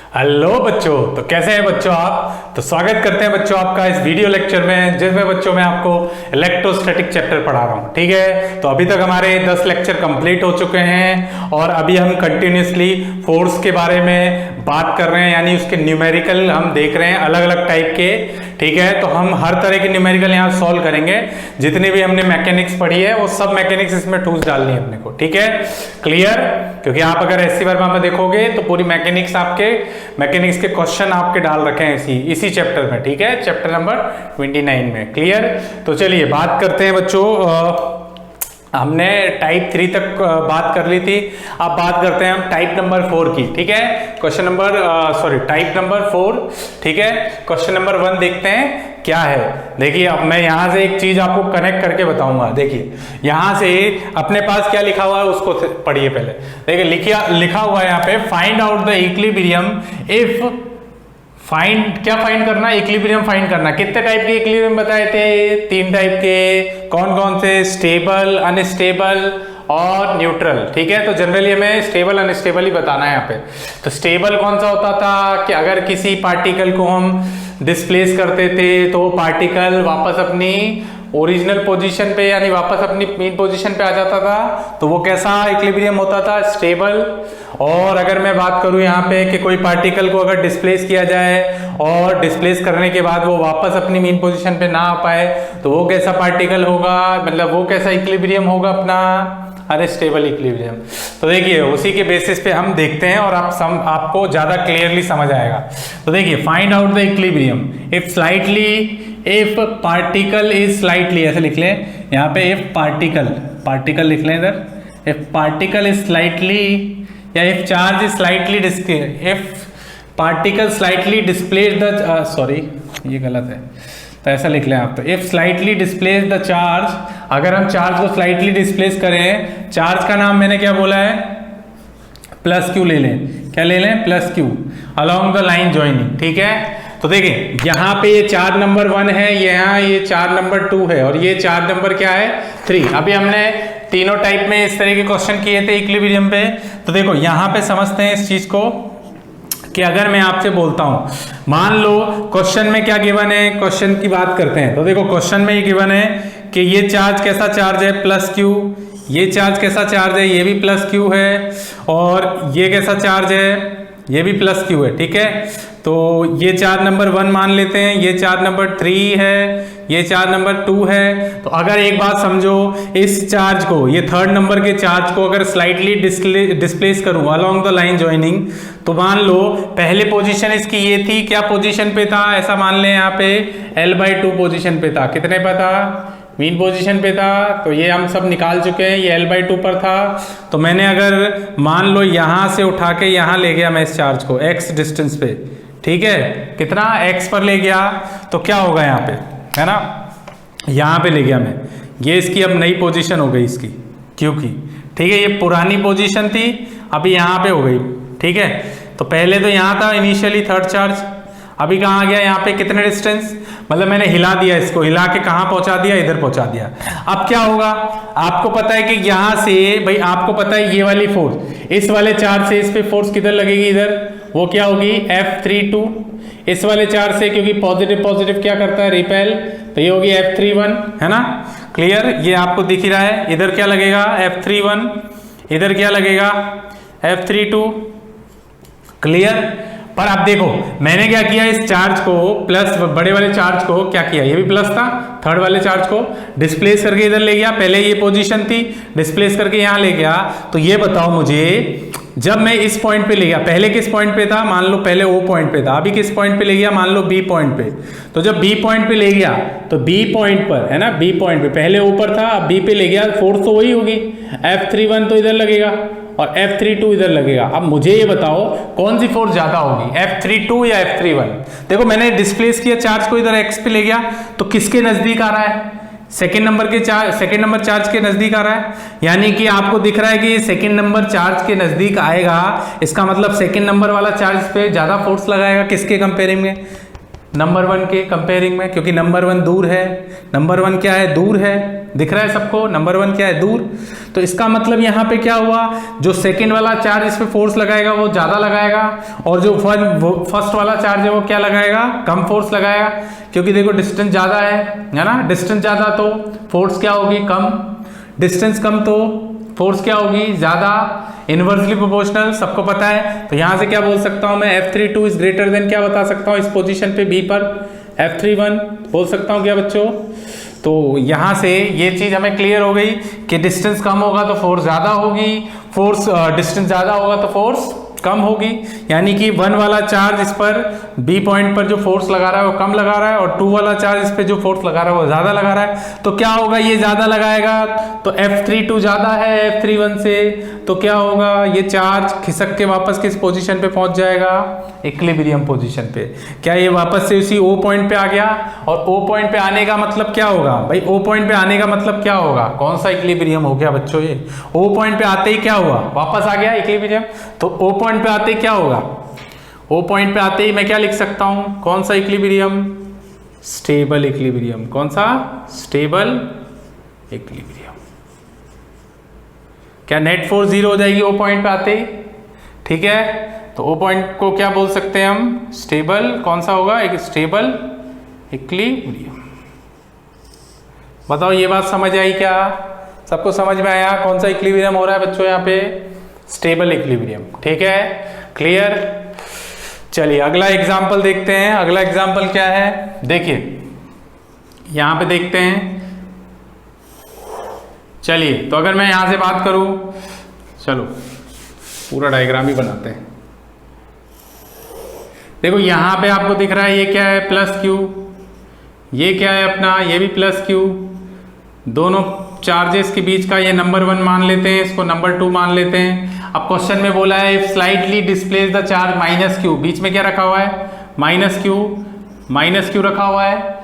Hello बच्चों, तो कैसे हैं बच्चों आप। तो स्वागत करते हैं बच्चों आपका इस वीडियो लेक्चर में, जिसमें बच्चों मैं आपको इलेक्ट्रोस्टैटिक चैप्टर पढ़ा रहा हूं। ठीक है, तो अभी तक हमारे 10 लेक्चर कंप्लीट हो चुके हैं और अभी हम कंटिन्यूसली फोर्स के बारे में बात कर रहे हैं, यानी उसके न्यूमेरिकल हम देख रहे हैं अलग अलग टाइप के। ठीक है, तो हम हर तरह के न्यूमेरिकल यहाँ सॉल्व करेंगे। जितनी भी हमने मैकेनिक्स पढ़ी है वो सब मैकेनिक्स इसमें ठूस डालनी है अपने को। ठीक है, क्लियर। क्योंकि आप अगर एससी वर्मा में देखोगे तो पूरी मैकेनिक्स के क्वेश्चन आपके डाल रखे हैं इसी चैप्टर में। ठीक है, चैप्टर नंबर 29 में। क्लियर। तो चलिए बात करते हैं बच्चों। हमने टाइप 3 तक बात कर ली थी, अब बात करते हैं हम टाइप नंबर 4 की। ठीक है, टाइप नंबर 4। ठीक है, क्वेश्चन नंबर 1 देखते हैं क्या है। देखिए, अब मैं यहां से एक चीज आपको कनेक्ट करके बताऊंगा। देखिए, यहां से अपने पास क्या लिखा हुआ है उसको पढ़िए पहले। देखिए, लिखा हुआ है यहाँ पे, find out the equilibrium if क्या फाइंड करना, इक्विलिब्रियम फाइंड करना। कितने टाइप के इक्विलिब्रियम बताए थे? 3 टाइप के। कौन कौन से? स्टेबल, अनस्टेबल और न्यूट्रल। ठीक है, तो जनरली हमें स्टेबल अनस्टेबल ही बताना है यहाँ पे। तो स्टेबल कौन सा होता था कि अगर किसी पार्टिकल को हम डिस्प्लेस करते थे तो वो पार्टिकल वापस अपनी ओरिजिनल पोजीशन पे यानी वापस अपनी मेन पोजीशन पे आ जाता था, तो वो कैसा इक्विलिब्रियम होता था? स्टेबल। और अगर मैं बात करूं यहाँ पे कि कोई पार्टिकल को अगर डिस्प्लेस किया जाए और डिस्प्लेस करने के बाद वो वापस अपनी मेन पोजीशन पे ना आ पाए, तो वो कैसा पार्टिकल होगा, मतलब वो कैसा इक्विलिब्रियम होगा अपना? Unstable equilibrium. तो देखिए, उसी के बेसिस पे हम देखते हैं और आपको ज्यादा क्लियरली समझ आएगा। तो देखिए, find out the equilibrium if particle is slightly, ऐसे लिख लें यहाँ पे, इफ पार्टिकल लिख लें इधर, इफ पार्टिकल इज स्लाइटली या if charge is slightly if particle slightly displace the sorry ये गलत है, तो ऐसा लिख लें आप। तो if slightly displace the charge, अगर हम चार्ज को स्लाइटली डिस्प्लेस करें, चार्ज का नाम मैंने क्या बोला है? प्लस क्यू ले लें। क्या ले लें? Plus Q along the line joining. ठीक है, तो देखिए यहाँ पे ये चार्ज नंबर 1 है, यहाँ ये चार्ज नंबर 2 है और ये चार्ज नंबर क्या है? 3। अभी हमने तीनों टाइप में इस तरह के क्वेश्चन किए थे इक्विलिब्रियम पे। तो देखो यहाँ पे समझते हैं इस चीज को कि अगर मैं आपसे बोलता हूं, मान लो क्वेश्चन में क्या गिवन है, क्वेश्चन की बात करते हैं। तो देखो, क्वेश्चन में ये गिवन है कि ये चार्ज कैसा चार्ज है? Plus Q. ये चार्ज कैसा चार्ज है? ये भी प्लस क्यू है। और ये कैसा चार्ज है? ये भी प्लस क्यू है। ठीक है, तो ये चार्ज नंबर 1 मान लेते हैं, ये चार्ज नंबर 3 है, ये चार्ज नंबर 2 है। तो अगर एक बात समझो, इस चार्ज को, ये थर्ड नंबर के चार्ज को अगर स्लाइटली डिस्प्लेस करूं अलोंग द लाइन ज्वाइनिंग, तो मान लो पहले पोजीशन इसकी ये थी, क्या पोजीशन पे था? ऐसा मान लें यहाँ पे L/2 पोजीशन पे था। कितने पे था? मीन पोजीशन पे था। तो ये हम सब निकाल चुके हैं, ये L/2 पर था। तो मैंने अगर मान लो यहां से उठा के यहां ले गया मैं इस चार्ज को x डिस्टेंस पे, ठीक है, कितना? x पर ले गया, तो क्या होगा यहाँ पे, है ना, यहां पे ले गया मैं, ये इसकी अब नई पोजीशन हो गई इसकी q की। ठीक है, ये पुरानी पोजीशन थी, अभी यहाँ पे हो गई। ठीक है, तो पहले तो यहाँ था इनिशियली थर्ड चार्ज, अभी कहाँ आ गया? यहाँ पे कितने डिस्टेंस, मतलब मैंने हिला दिया इसको, हिला के कहाँ पहुंचा दिया? इधर पहुंचा दिया। अब क्या होगा? आपको पता है कि यहां से, भाई आपको पता है ये वाली फोर्स, इस वाले चार्ज से इस पे फोर्स किधर लगेगी? इधर। वो क्या होगी? F32। इस वाले चार्ज से, क्योंकि पॉजिटिव क्या करता है? रिपेल, तो ये होगी F31, है ना। क्लियर, ये आपको दिख ही रहा है। इधर क्या लगेगा? F31। इधर क्या लगेगा? F32। क्लियर। पर अब देखो, मैंने क्या किया, इस चार्ज को, प्लस बड़े वाले चार्ज को क्या किया, ये भी प्लस था, थर्ड वाले चार्ज को डिस्प्लेस करके इधर ले गया। पहले ये पोजीशन थी, डिस्प्लेस करके यहां ले गया। तो ये बताओ मुझे, जब मैं इस पॉइंट पे ले गया, पहले किस पॉइंट पे था? मान लो पहले O पॉइंट पे था, अभी किस पॉइंट पे ले गया? मान लो B पॉइंट पे। तो जब B पॉइंट पे ले गया, तो B पॉइंट पर, है ना, B पॉइंट पे, पहले ऊपर था, अब B पे ले गया, फोर्स तो वही होगी, F31 तो इधर लगेगा और F32 इधर लगेगा। अब मुझे ये बताओ कौन सी फोर्स ज्यादा होगी, F32 या F31? देखो, मैंने डिस्प्लेस किया चार्ज को, इधर x पे ले गया, तो किसके नजदीक आ रहा है? सेकेंड नंबर चार्ज के नजदीक आ रहा है। यानी कि आपको दिख रहा है कि सेकेंड नंबर चार्ज के नजदीक आएगा, इसका मतलब सेकेंड नंबर वाला चार्ज पे ज्यादा फोर्स लगाएगा, किसके कंपेयरिंग में? नंबर 1 के कंपेयरिंग में, क्योंकि नंबर 1 दूर है। नंबर 1 क्या है? दूर है, दिख रहा है सबको, नंबर 1 क्या है? दूर। तो इसका मतलब यहाँ पे क्या हुआ, जो सेकंड वाला चार्ज इस पे फोर्स लगाएगा वो ज्यादा लगाएगा, और जो फर्स्ट वाला चार्ज है वो क्या लगाएगा? कम फोर्स लगाएगा, क्योंकि देखो डिस्टेंस ज्यादा है ना, डिस्टेंस ज्यादा तो फोर्स क्या होगी? कम। डिस्टेंस कम तो फोर्स क्या होगी? ज्यादा। इनवर्सली प्रोपोर्शनल, सबको पता है। तो यहां से क्या बोल सकता हूं मैं? F32 इज ग्रेटर देन, क्या बता सकता हूं इस पोजीशन पे B पर? F31 बोल सकता हूं क्या बच्चों? तो यहां से ये चीज हमें क्लियर हो गई कि डिस्टेंस कम होगा तो फोर्स ज्यादा होगी, फोर्स डिस्टेंस ज्यादा होगा तो फोर्स कम होगी। यानी कि 1 वाला चार्ज इस पर B पॉइंट पर जो फोर्स लगा रहा है वो कम लगा रहा है, और 2 वाला चार्ज इस पे जो फोर्स लगा रहा है वो ज्यादा लगा रहा है। तो क्या होगा? ये ज्यादा लगाएगा तो F32 ज्यादा है F31 से, तो क्या होगा? ये चार्ज खिसक के वापस किस पोजीशन पे पहुंच जाएगा? इक्विलिब्रियम पोजीशन पे। क्या ये वापस से उसी O पॉइंट पे आ गया? और O पॉइंट पे आने का मतलब क्या होगा भाई? O पॉइंट पे आने का मतलब क्या होगा? कौन सा इक्विलिब्रियम हो गया बच्चों? ये O पॉइंट पे आते ही क्या हुआ? वापस आ गया इक्विलिब्रियम। तो O पॉइंट पे आते ही क्या होगा? O पॉइंट पे आते ही मैं क्या लिख सकता हूं? कौन सा इक्विलिब्रियम? Stable equilibrium. कौन सा? Stable equilibrium. क्या नेट फोर्स 0 हो जाएगी O पॉइंट पे आते ही? ठीक है, तो O पॉइंट को क्या बोल सकते हैं हम? स्टेबल। कौन सा होगा? एक स्टेबल इक्विलिब्रियम। बताओ ये बात समझ आई क्या? सबको समझ में आया कौन सा इक्विलिब्रियम हो रहा है बच्चों यहाँ पे? Stable equilibrium. ठीक है, क्लियर। चलिए अगला एग्जांपल देखते हैं। अगला एग्जांपल क्या है? देखिए यहां पे देखते हैं। चलिए तो अगर मैं यहां से बात करूं, चलो पूरा डायग्राम ही बनाते हैं। देखो यहां पे आपको दिख रहा है ये क्या है? Plus Q. ये क्या है अपना? ये भी प्लस क्यू। दोनों चार्जेस के बीच का ये नंबर 1 मान लेते हैं, इसको नंबर 2 मान लेते हैं। अब क्वेश्चन में बोला है if slightly displace the charge minus Q, बीच में क्या रखा हुआ है? माइनस क्यू रखा हुआ है।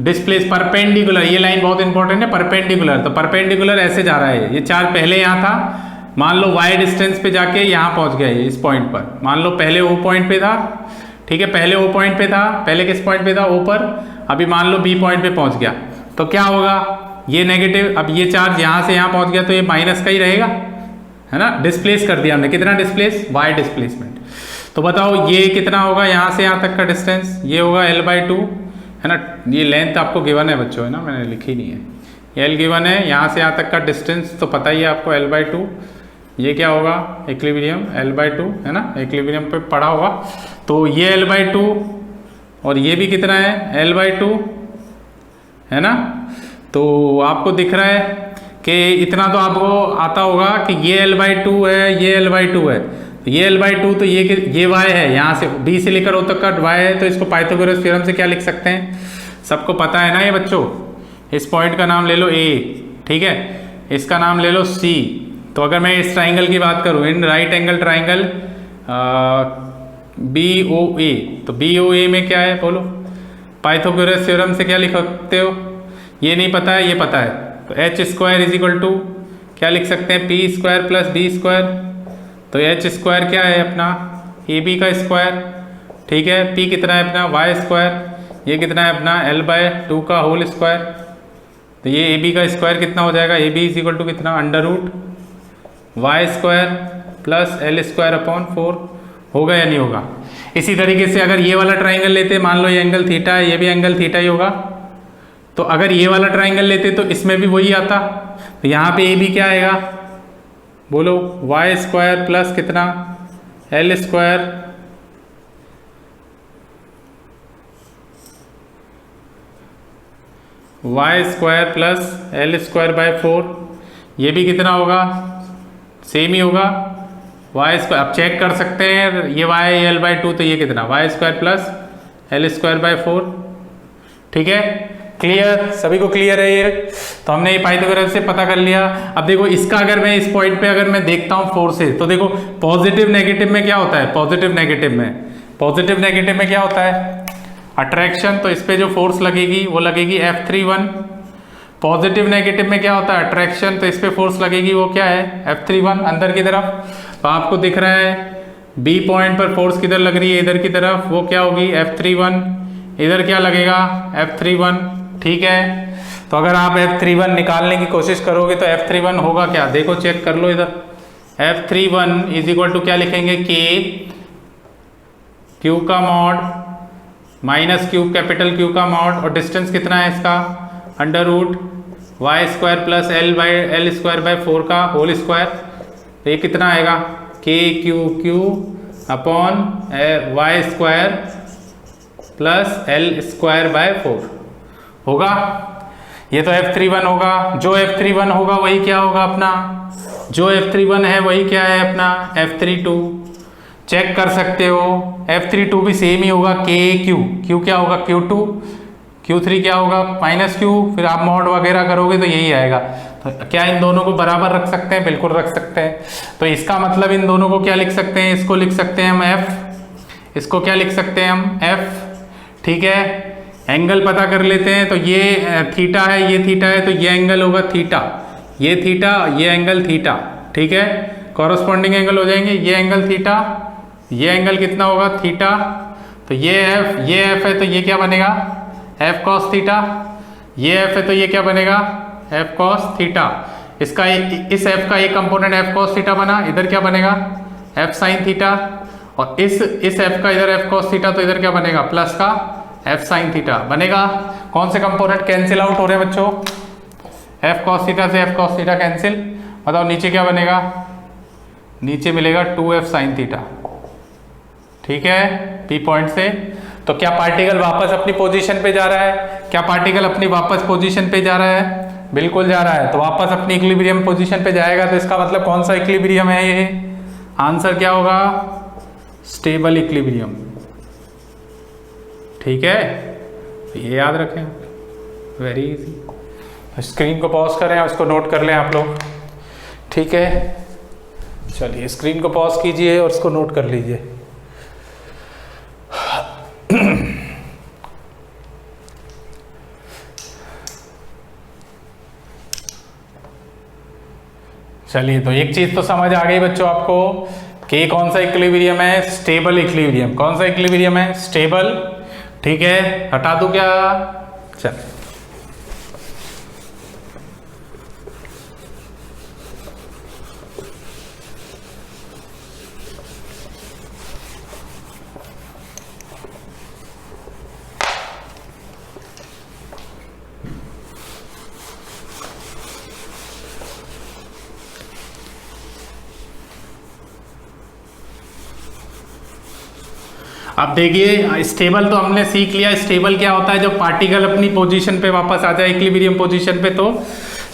डिस्प्लेस परपेंडिकुलर, ये लाइन बहुत इंपॉर्टेंट है, परपेंडिकुलर। तो परपेंडिकुलर ऐसे जा रहा है, ये चार्ज पहले यहाँ था, मान लो y डिस्टेंस पे जाके यहाँ पहुंच गया इस पॉइंट पर। मान लो पहले O पॉइंट पे था, ठीक है, पहले O पॉइंट पे था, पहले किस पॉइंट पे था? O पर। अभी मान लो B पॉइंट पे पहुंच गया, तो क्या होगा? ये नेगेटिव, अब ये चार्ज यहाँ से यहाँ पहुंच गया तो ये माइनस का ही रहेगा, है ना? डिस्प्लेस कर दिया हमने, कितना डिस्प्लेस? y displacement. तो बताओ ये कितना होगा यहाँ से यहाँ तक का डिस्टेंस? ये होगा L/2, है ना? ये लेंथ आपको गिवन है बच्चों, है ना, मैंने लिखी नहीं है, ये L गिवन है। यहाँ से यहाँ तक का डिस्टेंस तो पता ही है आपको, L/2। ये क्या होगा? इक्विलिब्रियम L/2, है ना? इक्विलिब्रियम पे पड़ा होगा। तो ये L/2 और ये भी कितना है? L/2, है ना? तो आपको दिख रहा है कि इतना तो आपको आता होगा कि ये L/2 है, ये L/2 है। तो ये L/2 तो ये y है, यहाँ से B से लेकर O तक का y है, तो इसको पाइथागोरस थ्योरम से क्या लिख सकते हैं? सबको पता है ना ये बच्चों। इस पॉइंट का नाम ले लो A, ठीक है, इसका नाम ले लो C। तो अगर मैं इस ट्राइंगल की बात करूँ, in right angle triangle BOA, तो BOA में क्या है बोलो? पाइथागोरस थ्योरम से क्या लिख सकते हो? ये नहीं पता है, ये पता है, तो h² = क्या लिख सकते हैं? p² + b²। तो h² क्या है अपना? AB का स्क्वायर, ठीक है। p कितना है अपना? y²। ये कितना है अपना? L/2 का होल स्क्वायर। तो ये AB का स्क्वायर कितना हो जाएगा? AB = कितना? √y² + L²/4 होगा या नहीं होगा? इसी तरीके से अगर ये वाला ट्राइंगल लेते, मान लो ये एंगल थीटा है, ये भी एंगल थीटा ही होगा, तो अगर ये वाला ट्राइंगल लेते तो इसमें भी वही आता। तो यहाँ पे AB क्या आएगा बोलो? y² + कितना? L²। y² + L²/4, ये भी कितना होगा? सेम ही होगा, y²। अब चेक कर सकते हैं, ये y L/2, तो ये कितना? y² + L²/4, ठीक है। क्लियर? सभी को क्लियर है ये? तो हमने ये पाइथागोरस से पता कर लिया। अब देखो इसका, अगर मैं इस पॉइंट पे अगर मैं देखता हूँ फोर्सेस, तो देखो पॉजिटिव नेगेटिव में क्या होता है? पॉजिटिव नेगेटिव में क्या होता है? अट्रैक्शन। तो इस पे जो फोर्स लगेगी वो लगेगी F31। पॉजिटिव नेगेटिव में क्या होता है? अट्रैक्शन। तो इस पे फोर्स लगेगी वो क्या है? F31 अंदर की तरफ। तो आपको दिख रहा है B पॉइंट पर फोर्स किधर लग रही है? इधर की तरफ। वो क्या होगी? F31 इधर क्या लगेगा F31, ठीक है। तो अगर आप F31 निकालने की कोशिश करोगे तो F31 होगा क्या, देखो चेक कर लो इधर। F31 इज इक्वल टू क्या लिखेंगे, K Q का mod minus Q capital Q का मॉड, और डिस्टेंस कितना है इसका, under root Y square plus L square by 4 का होल स्क्वायर। तो ये कितना आएगा, K Q Q upon Y square plus L square by 4 होगा। ये तो F31 होगा। जो F31 होगा वही क्या होगा अपना, जो F31 है वही क्या है अपना F32। चेक कर सकते हो, F32 भी सेम ही होगा, के क्यू क्यू क्या होगा Q2, Q3 क्या होगा माइनस Q, फिर आप मॉड वगैरह करोगे तो यही आएगा। तो क्या इन दोनों को बराबर रख सकते हैं, बिल्कुल रख सकते हैं। तो इसका मतलब इन दोनों को क्या लिख सकते हैं, इसको लिख सकते हैं हम F, इसको क्या लिख सकते हैं हम F, ठीक है। एंगल पता कर लेते हैं, तो ये थीटा है, ये थीटा है, तो ये एंगल होगा थीटा, ये थीटा, ये एंगल थीटा, ठीक है। कॉरस्पॉन्डिंग एंगल हो जाएंगे, ये एंगल थीटा, ये एंगल कितना होगा थीटा। तो ये F है, तो ये क्या बनेगा F cos थीटा, ये F है तो ये क्या बनेगा F cos थीटा। इसका इस F का एक कंपोनेंट F cos थीटा बना, इधर क्या बनेगा F sin थीटा, और इस F का इधर F cos थीटा, तो इधर क्या बनेगा प्लस का F sin थीटा बनेगा। कौन से कंपोनेंट कैंसिल आउट हो रहे हैं बच्चों, F cos थीटा से F cos थीटा कैंसिल, बताओ नीचे क्या बनेगा, नीचे मिलेगा 2F sin थीटा, ठीक है P पॉइंट से। तो क्या पार्टिकल वापस अपनी पोजीशन पे जा रहा है, क्या पार्टिकल अपनी वापस पोजीशन पे जा रहा है, बिल्कुल जा रहा है। तो वापस अपनी इक्विलिब्रियम पोजीशन पे जाएगा, तो इसका मतलब कौन सा इक्विलिब्रियम है ये, आंसर क्या होगा स्टेबल इक्विलिब्रियम, ठीक है। तो ये याद रखें, वेरी इजी। स्क्रीन को पॉज करें और इसको नोट कर लें आप लोग, ठीक है। चलिए स्क्रीन को पॉज कीजिए और इसको नोट कर लीजिए। चलिए तो एक चीज तो समझ आ गई बच्चों आपको कि कौन सा इक्विलिब्रियम है, स्टेबल इक्विलिब्रियम। कौन सा इक्विलिब्रियम है, स्टेबल, ठीक है। हटा दूं क्या, चल अब देखिए स्टेबल तो हमने सीख लिया। स्टेबल क्या होता है, जब पार्टिकल अपनी पोजीशन पे वापस आ जाए इक्विलिब्रियम पोजीशन पे, तो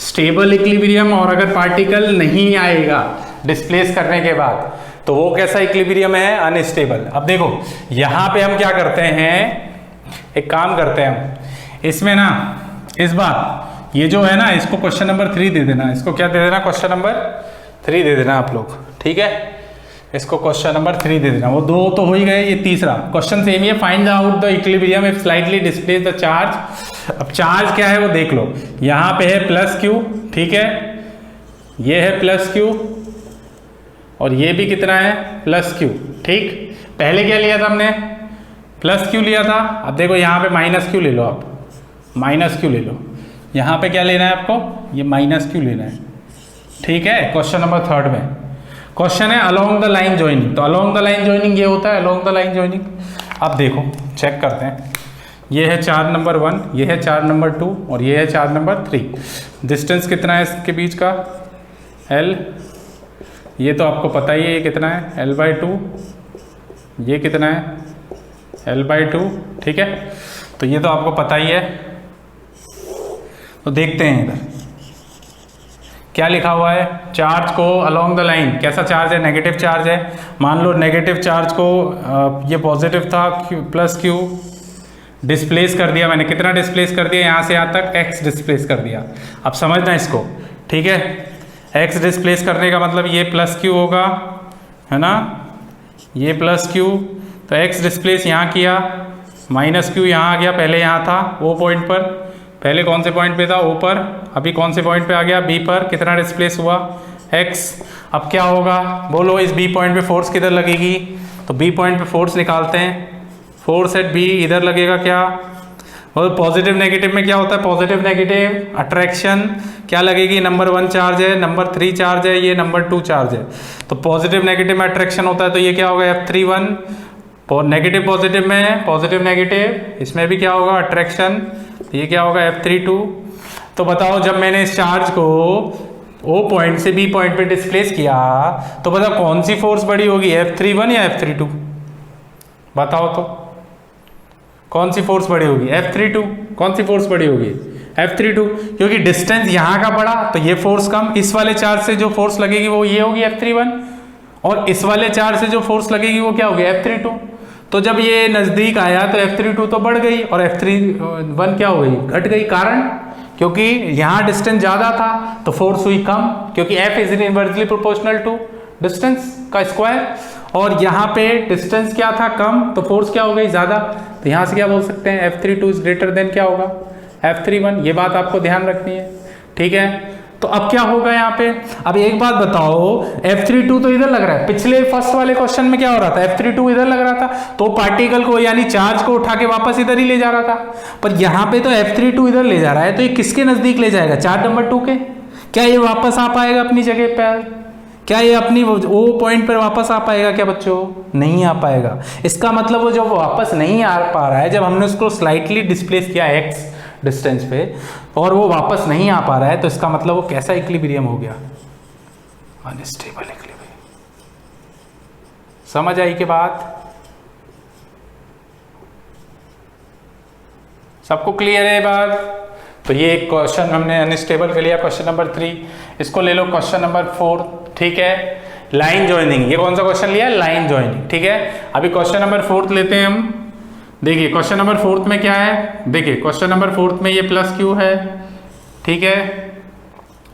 स्टेबल इक्विलिब्रियम। और अगर पार्टिकल नहीं आएगा डिस्प्लेस करने के बाद, तो वो कैसा इक्विलिब्रियम है, अनस्टेबल। अब देखो यहाँ पे हम क्या करते हैं, एक काम करते हैं हम इसमें ना, इस बार ये जो है ना, इसको क्वेश्चन नंबर 3 दे देना। इसको क्या दे देना, क्वेश्चन नंबर 3 दे देना आप लोग, ठीक है। इसको क्वेश्चन नंबर 3 दे देना। वो दो तो हो ही गए, ये तीसरा क्वेश्चन सेम ही है, find out the equilibrium if slightly displace the charge. अब चार्ज क्या है वो देख लो, यहाँ पे है प्लस क्यू, ठीक है, ये है प्लस क्यू, और ये भी कितना है प्लस क्यू, ठीक। पहले क्या लिया था हमने, प्लस क्यू लिया था। अब देखो यहाँ पे माइनस क्यू ले लो, आप माइनस क्यू ले लो। यहाँ पे क्या लेना है आपको, ये माइनस क्यू लेना है, ठीक है। क्वेश्चन नंबर 3 में क्वेश्चन है अलोंग द लाइन ज्वाइनिंग। तो अलोंग द लाइन ज्वाइनिंग ये होता है, अलोंग द लाइन ज्वाइनिंग। अब देखो चेक करते हैं, ये है चार्ज नंबर 1, ये है चार्ज नंबर 2, और ये है चार्ज नंबर 3। डिस्टेंस कितना है इसके बीच का, L, ये तो आपको पता ही है ये कितना है L/2, ये कितना है L/2, ठीक है। तो ये तो आपको पता ही है। तो देखते हैं इधर क्या लिखा हुआ है, चार्ज को अलोंग द लाइन, कैसा चार्ज है, नेगेटिव चार्ज है। मान लो नेगेटिव चार्ज को ये पॉजिटिव था प्लस क्यू, डिस्प्लेस कर दिया मैंने, कितना डिस्प्लेस कर दिया, यहाँ से यहाँ तक x डिस्प्लेस कर दिया। अब समझना इसको, ठीक है। x डिस्प्लेस करने का मतलब ये प्लस क्यू होगा, है ना, ये प्लस क्यू। तो x डिस्प्लेस यहाँ किया, माइनस क्यू यहाँ आ गया, पहले यहाँ था वो पॉइंट पर, पहले कौन से पॉइंट पे था ऊपर, अभी कौन से पॉइंट पे आ गया B पर, कितना डिस्प्लेस हुआ x। अब क्या होगा बोलो, इस B पॉइंट पे फोर्स किधर लगेगी, तो B पॉइंट पे फोर्स निकालते हैं। फोर्स एट बी इधर लगेगा क्या, और पॉजिटिव नेगेटिव में क्या होता है, पॉजिटिव नेगेटिव अट्रैक्शन क्या लगेगी, नंबर 1 चार्ज है, नंबर 3 चार्ज है, ये नंबर 2 चार्ज है, तो पॉजिटिव नेगेटिव में अट्रैक्शन होता है, तो ये क्या होगा F31, नेगेटिव पॉजिटिव में पॉजिटिव नेगेटिव, इसमें भी क्या होगा अट्रैक्शन, ये क्या होगा F32। तो बताओ जब मैंने इस चार्ज को O पॉइंट से B पॉइंट पे डिस्प्लेस किया तो बताओ कौन सी फोर्स बड़ी होगी, F31 या F32, बताओ तो कौन सी फोर्स बड़ी होगी, F32, कौन सी फोर्स बड़ी होगी F32, क्योंकि डिस्टेंस यहाँ का बड़ा तो ये फोर्स कम, इस वाले चार्ज से जो फोर्स लगेगी वो ये होगी F31, और इस वाले चार्ज से जो फोर्स लगेगी वो क्या होगी F32। तो जब ये नजदीक आया तो F32 तो बढ़ गई और F31 क्या हो गई, घट गई, कारण क्योंकि यहाँ डिस्टेंस ज्यादा था तो फोर्स हुई कम, क्योंकि F is inversely proportional to distance का स्क्वायर, और यहाँ पे डिस्टेंस क्या था कम तो फोर्स क्या हो गई ज्यादा, तो यहाँ से क्या बोल सकते हैं F32 इज ग्रेटर देन क्या होगा F31, ये बात आपको ध्यान रखनी है, ठीक है। तो अब क्या होगा यहाँ पे, अब एक बात बताओ F32 तो इधर लग रहा है, पिछले फर्स्ट वाले क्वेश्चन में क्या हो रहा था, F32 इधर लग रहा था तो पार्टिकल को यानी चार्ज को उठा के वापस इधर ही ले जा रहा था, पर यहाँ पे तो F32 इधर ले जा रहा है, तो ये किसके नजदीक ले जाएगा, चार्ज नंबर 2 के, क्या ये वापस आ पाएगा अपनी जगह पर, क्या ये अपनी O पॉइंट पर वापस आ पाएगा क्या बच्चों, नहीं आ पाएगा। इसका मतलब वो जब वापस नहीं आ पा रहा है, जब हमने उसको स्लाइटली डिस्प्लेस किया x डिस्टेंस पे और वो वापस नहीं आ पा रहा है, तो इसका मतलब वो कैसा इक्विलिब्रियम हो गया, अनस्टेबल इक्विलिब्रियम। समझ आई के बात, सबको क्लियर है बात। तो ये एक क्वेश्चन हमने अनस्टेबल का लिया, क्वेश्चन नंबर 3। इसको ले लो क्वेश्चन नंबर 4, ठीक है, लाइन जॉइनिंग। ये कौन सा क्वेश्चन लिया, लाइन जॉइनिंग, ठीक है। अभी क्वेश्चन नंबर 4 लेते हैं हम। देखिए क्वेश्चन नंबर 4 में क्या है, देखिए क्वेश्चन नंबर 4 में ये प्लस क्यू है, ठीक है,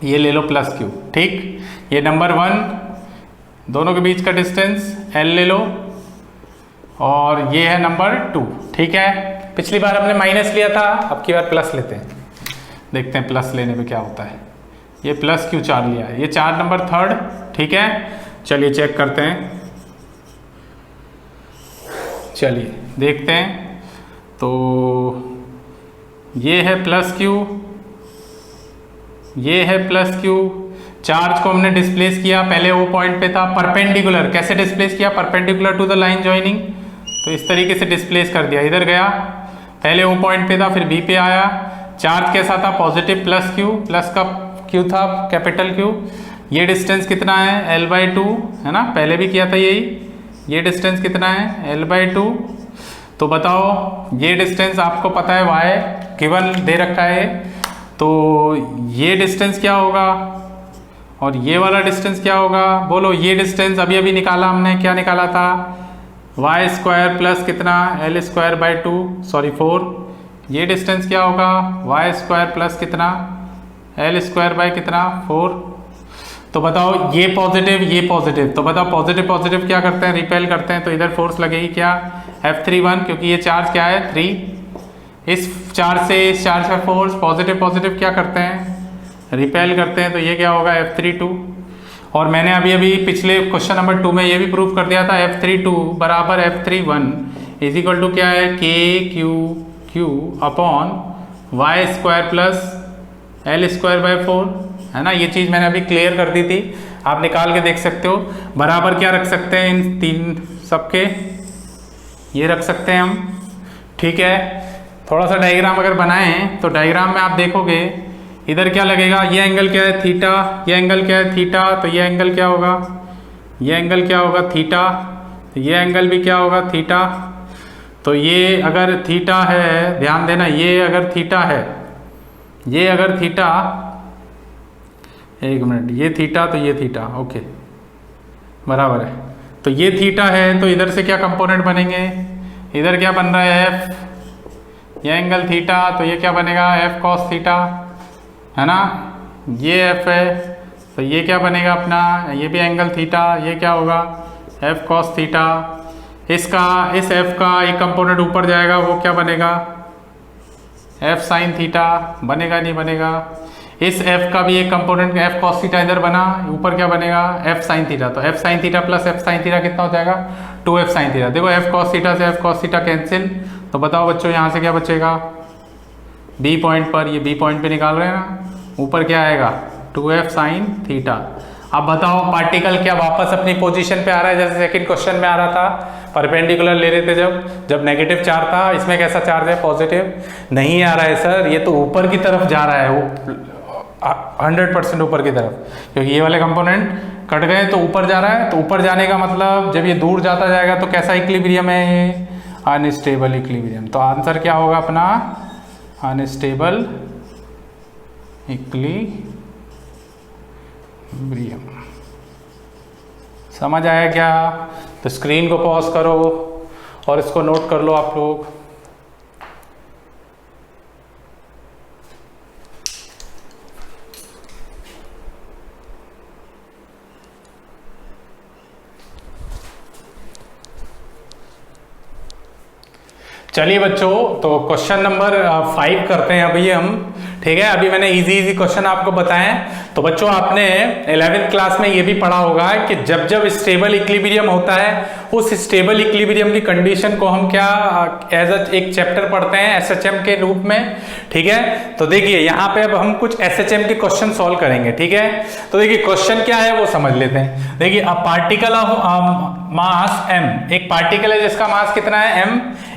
ये ले लो प्लस क्यू, ठीक। ये नंबर 1 दोनों के बीच का डिस्टेंस L ले लो, और ये है नंबर 2, ठीक है। पिछली बार हमने माइनस लिया था, अब की बार प्लस लेते हैं, देखते हैं प्लस लेने पे क्या होता है। ये प्लस क्यू चार्ज लिया है, ये चार्ज नंबर 3, ठीक है। चलिए चेक करते हैं, चलिए देखते हैं। तो ये है प्लस क्यू, ये है प्लस क्यू, चार्ज को हमने डिस्प्लेस किया, पहले वो पॉइंट पे था, परपेंडिकुलर, कैसे डिस्प्लेस किया, perpendicular to the line joining, तो इस तरीके से डिस्प्लेस कर दिया, इधर गया, पहले वो पॉइंट पे था, फिर बी पे आया, चार्ज कैसा था पॉजिटिव प्लस क्यू, प्लस का क्यू था कैपिटल क्यू, ये डिस्टेंस कितना है L/2 है ना, पहले भी किया था यही, ये डिस्टेंस कितना है L/2। तो बताओ ये डिस्टेंस आपको पता है y गिवन दे रखा है, तो ये डिस्टेंस क्या होगा और ये वाला डिस्टेंस क्या होगा, बोलो। ये डिस्टेंस अभी अभी निकाला हमने, क्या निकाला था, y² प्लस कितना L² 2 सॉरी 4, ये डिस्टेंस क्या होगा y² प्लस कितना L² कितना 4। तो बताओ ये पॉजिटिव, तो बताओ पॉजिटिव क्या करते हैं, रिपेल करते हैं, तो इधर फोर्स लगेगी क्या F31, क्योंकि ये चार्ज क्या है 3, इस चार्ज से इस चार्ज का फोर्स पॉजिटिव क्या करते हैं, रिपेल करते हैं, तो ये क्या होगा F32। और मैंने अभी पिछले क्वेश्चन नंबर 2 में ये भी प्रूव कर दिया था, F32 बराबर F31 इज इक्वल टू क्या है KQ upon y² plus L² 4, है ना। ये चीज़ मैंने अभी क्लियर कर दी थी, आप निकाल के देख सकते हो। बराबर क्या रख सकते हैं इन तीन सबके, ये रख सकते हैं हम, ठीक है। थोड़ा सा डायग्राम अगर बनाएं तो डायग्राम में आप देखोगे इधर क्या लगेगा, ये एंगल क्या है थीटा, ये एंगल क्या है थीटा, तो ये एंगल क्या होगा, ये एंगल क्या होगा थीटा, तो ये एंगल भी क्या होगा थीटा। तो ये अगर थीटा है, ध्यान देना, ये अगर थीटा है, ये अगर थीटा, एक मिनट, ये थीटा तो ये थीटा, ओके बराबर है। तो ये थीटा है तो इधर से क्या कंपोनेंट बनेंगे, इधर क्या बन रहा है F, ये एंगल थीटा, तो ये क्या बनेगा F cos थीटा, है ना, ये F है, तो ये क्या बनेगा अपना, ये भी एंगल थीटा, ये क्या होगा F cos थीटा। इसका इस F का एक कंपोनेंट ऊपर जाएगा, वो क्या बनेगा F sin थीटा, बनेगा नहीं बनेगा। इस f का भी एक कंपोनेंट f cos थीटा इधर बना, ऊपर क्या बनेगा f sin थीटा, तो f sin theta plus f sin theta कितना हो जाएगा 2f sin थीटा। देखो f cos थीटा से f cos थीटा कैंसिल, तो बताओ बच्चों यहाँ से क्या बचेगा, b पॉइंट पर, ये b पॉइंट पे निकाल रहे हैं ना, ऊपर क्या आएगा 2f sin थीटा। अब बताओ पार्टिकल क्या वापस अपनी पोजीशन पे आ रहा है, जैसे सेकंड क्वेश्चन में आ रहा था, परपेंडिकुलर ले रहे थे जब नेगेटिव चार्ज था, इसमें कैसा चार्ज है पॉजिटिव, नहीं आ रहा है सर, ये तो ऊपर की तरफ जा रहा है, वो 100% ऊपर की तरफ, क्योंकि ये वाले कंपोनेंट कट गए तो ऊपर जा रहा है। तो ऊपर जाने का मतलब जब ये दूर जाता जाएगा तो कैसा इक्विलिब्रियम है ये, अनस्टेबल इक्विलिब्रियम। तो आंसर क्या होगा अपना, अनस्टेबल इक्विलिब्रियम। समझ आया क्या? तो स्क्रीन को पॉज करो और इसको नोट कर लो आप लोग। चलिए बच्चों, तो क्वेश्चन नंबर 5 करते हैं अभी हम, ठीक है। अभी मैंने इजी क्वेश्चन आपको बताए। तो बच्चों आपने 11th क्लास में ये भी पढ़ा होगा कि जब जब स्टेबल इक्विलिब्रियम होता है, उस स्टेबल इक्विलिब्रियम की कंडीशन को हम क्या एज एक चैप्टर पढ़ते हैं एसएचएम के रूप में, ठीक है। तो देखिए यहाँ पे अब हम कुछ एसएचएम के क्वेश्चन सॉल्व करेंगे, ठीक है। तो देखिए क्वेश्चन क्या है वो समझ लेते हैं। देखिए a particle of mass m, एक पार्टिकल है जिसका मास कितना है m,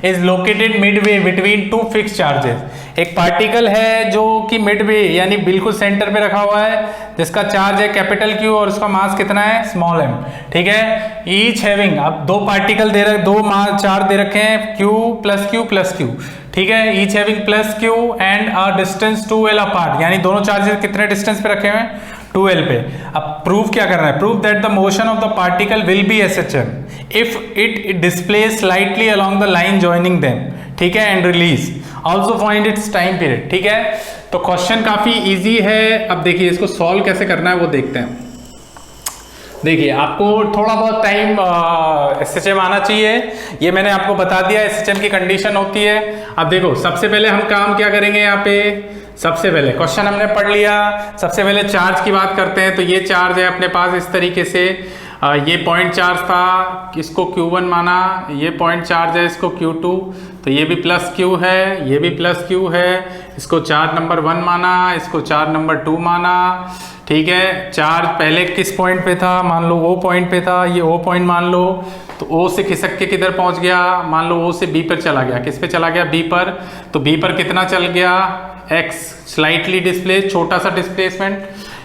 is located Midway between two fix charges. एक पार्टिकल है जो कि मिडवे यानी बिल्कुल सेंटर पे रखा हुआ है, जिसका चार्ज है कैपिटल Q और उसका मास कितना है स्मॉल m, ठीक है। ईच हैविंग, अब दो पार्टिकल दे रखे, दो मास चार्ज दे रखे हैं Q प्लस Q, ठीक है। Each having plus Q and a distance 2l apart, यानी दोनों चार्जेस कितने डिस्टेंस पे रखे हुए हैं 2l पे। अब प्रूफ क्या करना है, proof that the motion of the particle will be SHM if it displace slightly along the line joining them, ठीक है, and release. Also find its time period, ठीक है। तो क्वेश्चन काफी इजी है। अब देखिए इसको सॉल्व कैसे करना है वो देखते हैं। देखिए आपको थोड़ा बहुत टाइम SHM आना चाहिए, ये मैंने आपको बता दिया SHM की कंडीशन होती है। अब देखो सबसे पहले हम काम क्या करेंगे यहाँ पे, सबसे पहले क्वेश्चन हमने पढ़ लिया, सबसे पहले चार्ज की बात करते हैं। तो ये चार्ज है अपने पास इस तरीके से, ये पॉइंट चार्ज था, इसको Q1 माना, ये पॉइंट चार्ज है इसको Q2, तो ये भी प्लस Q है, ये भी प्लस Q है, इसको चार्ज नंबर 1 माना, इसको चार्ज नंबर 2 माना, ठीक है। चार्ज पहले किस पॉइंट पे था, मान लो O पॉइंट पे था, ये O पॉइंट मान लो, तो O से खिसक के किधर पहुंच गया, मान लो O से B पर चला गया, किस पे चला गया B पर, तो B पर कितना चल गया X, स्लाइटली डिस्प्लेस, छोटा सा डिस्प्लेसमेंट,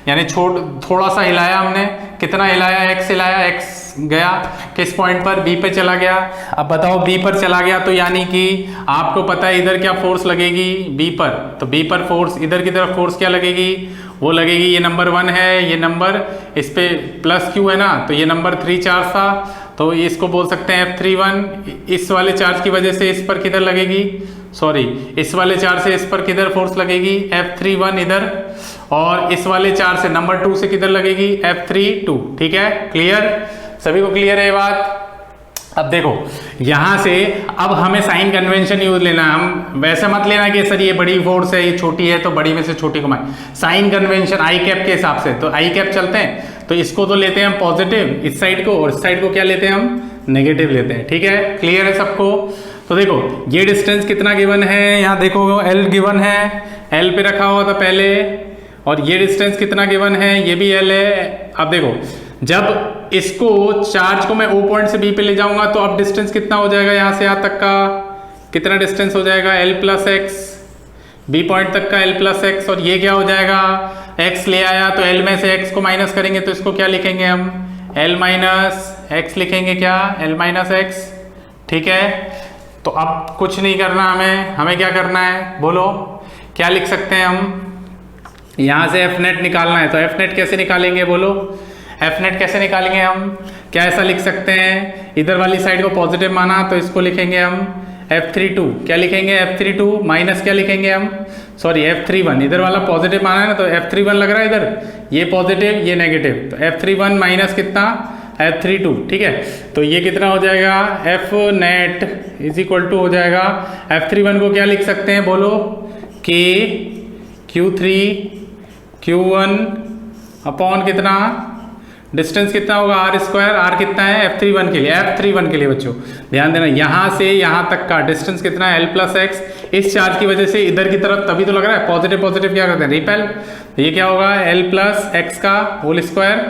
यानी थोड़ा सा हिलाया हमने, कितना हिलाया X हिलाया, X गया किस पॉइंट पर B पे चला गया। अब बताओ B पर चला गया तो यानी कि आपको पता है इधर क्या फोर्स लगेगी B पर, तो B पर फोर्स, इधर की तरफ फोर्स क्या लगेगी, वो लगेगी, ये नंबर 1 है, ये नंबर इस पे प्लस Q है ना, तो ये नंबर 3 चार्ज था, तो इसको बोल सकते हैं F31। इस वाले चार्ज की वजह से इस पर किधर लगेगी, सॉरी इस वाले चार्ज से इस पर किधर फोर्स लगेगी F31 इधर, और इस वाले चार्ज से नंबर 2 से किधर लगेगी F32, ठीक है। क्लियर, सभी को क्लियर है ये बात। अब देखो यहां से अब हमें साइन कन्वेंशन यूज लेना है, हम वैसे मत लेना कि सर ये बड़ी फोर्स है ये छोटी है तो बड़ी में से छोटी घुमाए, साइन कन्वेंशन आई कैप के हिसाब से, तो आई कैप चलते हैं, तो इसको तो लेते हैं हम पॉजिटिव इस साइड को, और इस साइड को क्या लेते हैं हम नेगेटिव लेते हैं, ठीक है। क्लियर है सबको। तो देखो ये डिस्टेंस कितना गिवन है, यहाँ देखो L गिवन है, L पे रखा हुआ था पहले, और ये डिस्टेंस कितना गिवन है, ये भी L है। अब देखो जब इसको चार्ज को मैं O पॉइंट से B पे ले जाऊंगा तो अब डिस्टेंस कितना हो जाएगा, यहाँ से यहाँ तक का कितना डिस्टेंस हो जाएगा L plus x, B point तक का L प्लस एक्स, और ये क्या हो जाएगा x ले आया तो L में से x को माइनस करेंगे तो इसको क्या लिखेंगे हम L माइनस एक्स लिखेंगे, क्या L माइनस एक्स, ठीक है। तो अब कुछ नहीं करना हमें क्या करना है बोलो, क्या लिख सकते हैं हम, यहाँ से एफ नेट निकालना है, तो एफ नेट कैसे निकालेंगे बोलो, एफ नेट कैसे निकालेंगे हम, क्या ऐसा लिख सकते हैं, इधर वाली साइड को पॉजिटिव माना तो इसको लिखेंगे हम F32, क्या लिखेंगे F32 माइनस क्या लिखेंगे हम, सॉरी F31, इधर वाला पॉजिटिव माना है ना तो F31 लग रहा है इधर, ये पॉजिटिव ये नेगेटिव, तो F31 माइनस कितना F32, ठीक है। तो ये कितना हो जाएगा F net is equal to हो जाएगा, F31 को क्या लिख सकते हैं बोलो, K Q3 Q1 अपॉन कितना, डिस्टेंस कितना होगा आर स्क्वायर, आर कितना है F31 के लिए, F31 के लिए बच्चों ध्यान देना, यहाँ से यहाँ तक का डिस्टेंस कितना है L प्लस एक्स, इस चार्ज की वजह से इधर की तरफ तभी तो लग रहा है पॉजिटिव पॉजिटिव क्या करते हैं रिपेल, तो ये क्या होगा L प्लस एक्स का होल स्क्वायर,